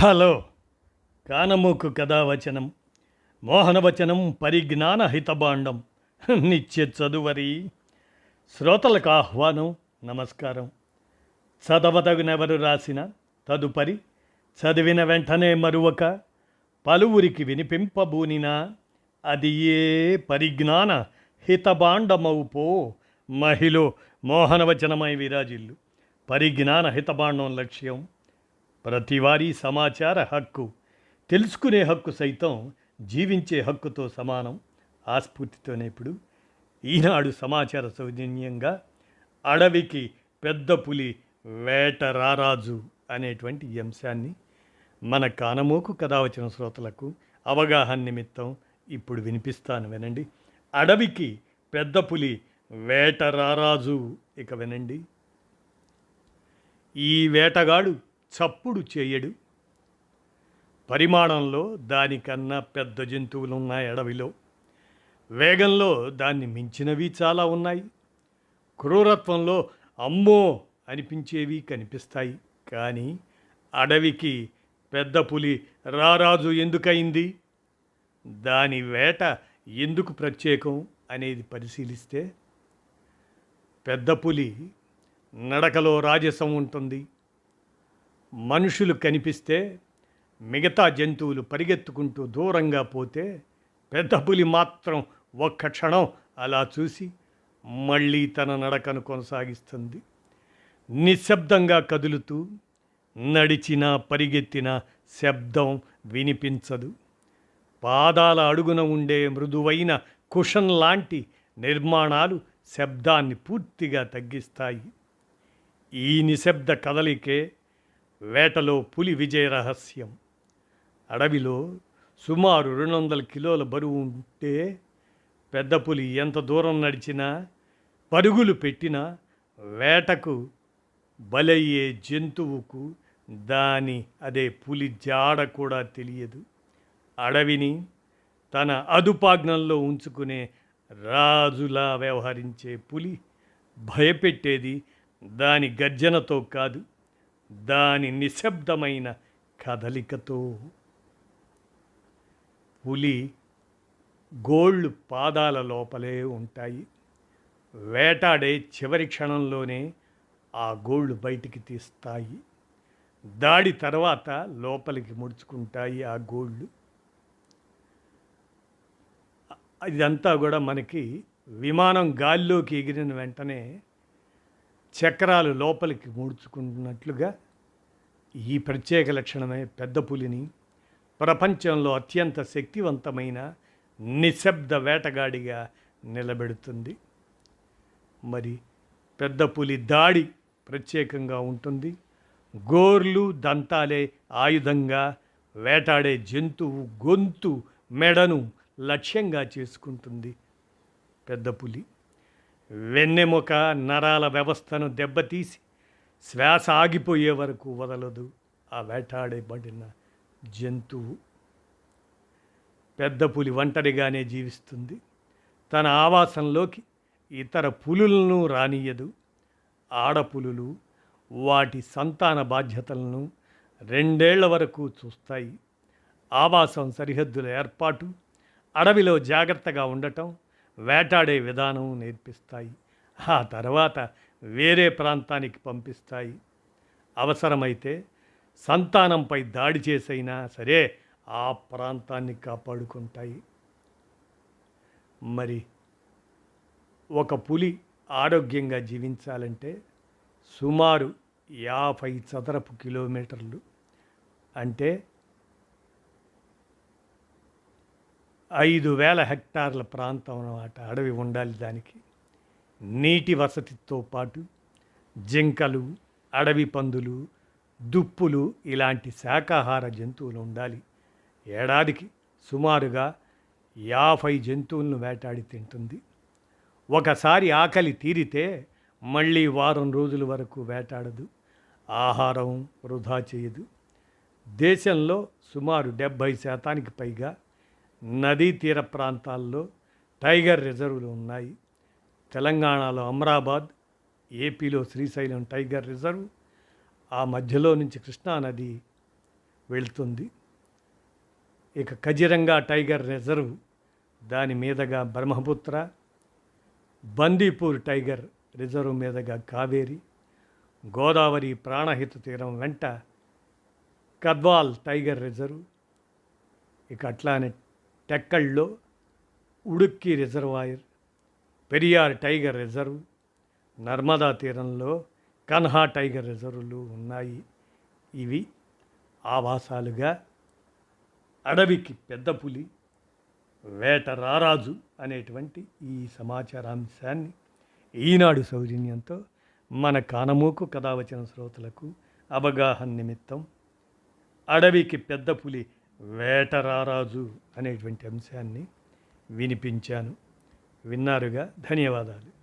Hello కానమూకు కథావచనం మోహనవచనం పరిజ్ఞాన హితభాండం నిత్య చదువరి శ్రోతలకు ఆహ్వానం నమస్కారం. చదవదగునెవరు రాసిన తదుపరి చదివిన వెంటనే మరువక పలువురికి వినిపింపబూనినా అది ఏ పరిజ్ఞాన హితభాండమవుపో మహిళ మోహనవచనమై విరాజిల్లు. పరిజ్ఞాన హితభాండం లక్ష్యం ప్రతివారీ సమాచార హక్కు, తెలుసుకునే హక్కు సైతం జీవించే హక్కుతో సమానం. ఆ స్ఫూర్తితోనే ఇప్పుడు ఈనాడు సమాచార సౌజన్యంగా అడవికి పెద్ద పులి వేట రారాజు అనేటువంటి అంశాన్ని మన కానమోకు కథావచన శ్రోతలకు అవగాహన నిమిత్తం ఇప్పుడు వినిపిస్తాను, వినండి. అడవికి పెద్ద పులి వేట రారాజు. ఇక వినండి. ఈ వేటగాడు చప్పుడు చేయడు. పరిమాణంలో దానికన్నా పెద్ద జంతువులు ఉన్నాయి అడవిలో. వేగంలో దాన్ని మించినవి చాలా ఉన్నాయి. క్రూరత్వంలో అమ్మో అనిపించేవి కనిపిస్తాయి. కానీ అడవికి పెద్ద పులి రారాజు ఎందుకయింది, దాని వేట ఎందుకు ప్రత్యేకం అనేది పరిశీలిస్తే పెద్ద పులి నడకలో రాజసం ఉంటుంది. మనుషులు కనిపిస్తే మిగతా జంతువులు పరిగెత్తుకుంటూ దూరంగా పోతే పెద్ద పులి మాత్రం ఒక్క క్షణం అలా చూసి మళ్ళీ తన నడకను కొనసాగిస్తుంది. నిశ్శబ్దంగా కదులుతూ నడిచినా పరిగెత్తినా శబ్దం వినిపించదు. పాదాల అడుగున ఉండే మృదువైన కుషన్ లాంటి నిర్మాణాలు శబ్దాన్ని పూర్తిగా తగ్గిస్తాయి. ఈ నిశ్శబ్ద కదలికే వేటలో పులి విజయ రహస్యం. అడవిలో సుమారు 200 కిలోల బరువు ఉంటే పెద్ద పులి ఎంత దూరం నడిచినా పరుగులు పెట్టినా వేటకు బలయ్యే జంతువుకు అదే పులి జాడ కూడా తెలియదు. అడవిని తన అదుపాజ్ఞంలో ఉంచుకునే రాజులా వ్యవహరించే పులి భయపెట్టేది దాని గర్జనతో కాదు, దాని నిశ్శబ్దమైన కదలికతో. పులి గోళ్ళు పాదాల లోపలే ఉంటాయి. వేటాడే చివరి క్షణంలోనే ఆ గోళ్ళు బయటికి తీస్తాయి. దాడి తర్వాత లోపలికి ముడుచుకుంటాయి ఆ గోళ్ళు. ఇదంతా కూడా మనకి విమానం గాల్లోకి ఎగిరిన వెంటనే చక్రాలు లోపలికి ముడుచుకుంటున్నట్లుగా ఈ ప్రత్యేక లక్షణమే పెద్ద పులిని ప్రపంచంలో అత్యంత శక్తివంతమైన నిశ్శబ్ద వేటగాడిగా నిలబెడుతుంది. మరి పెద్ద పులి దాడి ప్రత్యేకంగా ఉంటుంది. గోర్లు దంతాలే ఆయుధంగా వేటాడే జంతువు గొంతు మెడను లక్ష్యంగా చేసుకుంటుంది. పెద్ద పులి వెన్నెముక నరాల వ్యవస్థను దెబ్బతీసి శ్వాస ఆగిపోయే వరకు వదలదు ఆ వేటాడబడిన జంతువు. పెద్ద పులి ఒంటరిగానే జీవిస్తుంది. తన ఆవాసంలోకి ఇతర పులులను రానియదు. ఆడపులులు వాటి సంతాన బాధ్యతలను 2 ఏళ్ల వరకు చూస్తాయి. ఆవాసం సరిహద్దుల ఏర్పాటు, అడవిలో జాగ్రత్తగా ఉండటం, వేటాడే విధానం నేర్పిస్తాయి. ఆ తర్వాత వేరే ప్రాంతానికి పంపిస్తాయి. అవసరమైతే సంతానంపై దాడి చేసైనా సరే ఆ ప్రాంతాన్ని కాపాడుకుంటాయి. మరి ఒక పులి ఆరోగ్యంగా జీవించాలంటే సుమారు 50 చదరపు కిలోమీటర్లు అంటే 5,000 హెక్టార్ల ప్రాంతం అన్నమాట అడవి ఉండాలి. దానికి నీటి వసతితో పాటు జింకలు, అడవి పందులు, దుప్పులు ఇలాంటి శాకాహార జంతువులు ఉండాలి. ఏడాదికి సుమారుగా 50 జంతువులను వేటాడి తింటుంది. ఒకసారి ఆకలి తీరితే మళ్ళీ వారం రోజుల వరకు వేటాడదు. ఆహారం వృధా చేయదు. దేశంలో సుమారు 70% పైగా నదీ తీర ప్రాంతాల్లో టైగర్ రిజర్వులు ఉన్నాయి. తెలంగాణలో అమరాబాద్, ఏపీలో శ్రీశైలం టైగర్ రిజర్వ్, ఆ మధ్యలో నుంచి కృష్ణానది వెళ్తుంది. ఇక కజిరంగా టైగర్ రిజర్వ్ దాని మీదుగా బ్రహ్మపుత్ర, బందీపూర్ టైగర్ రిజర్వ్ మీదుగా కావేరి, గోదావరి ప్రాణహిత తీరం వెంట కద్వాల్ టైగర్ రిజర్వ్, ఇక అట్లానే టెక్కళ్ళలో Idukki reservoir, Periyar tiger reserve, Narmada తీరంలో కన్హా టైగర్ రిజర్వులు ఉన్నాయి. ఇవి ఆవాసాలుగా అడవికి పెద్ద పులి, వేట రారాజు అనేటువంటి ఈ సమాచారాంశాన్ని ఈనాడు సౌజన్యంతో మన కానమూకు కథావచన శ్రోతలకు అవగాహన నిమిత్తం అడవికి పెద్ద పులి, వేట రారాజు అనేటువంటి అంశాన్ని వినిపించాను. విన్నారుగా, ధన్యవాదాలు.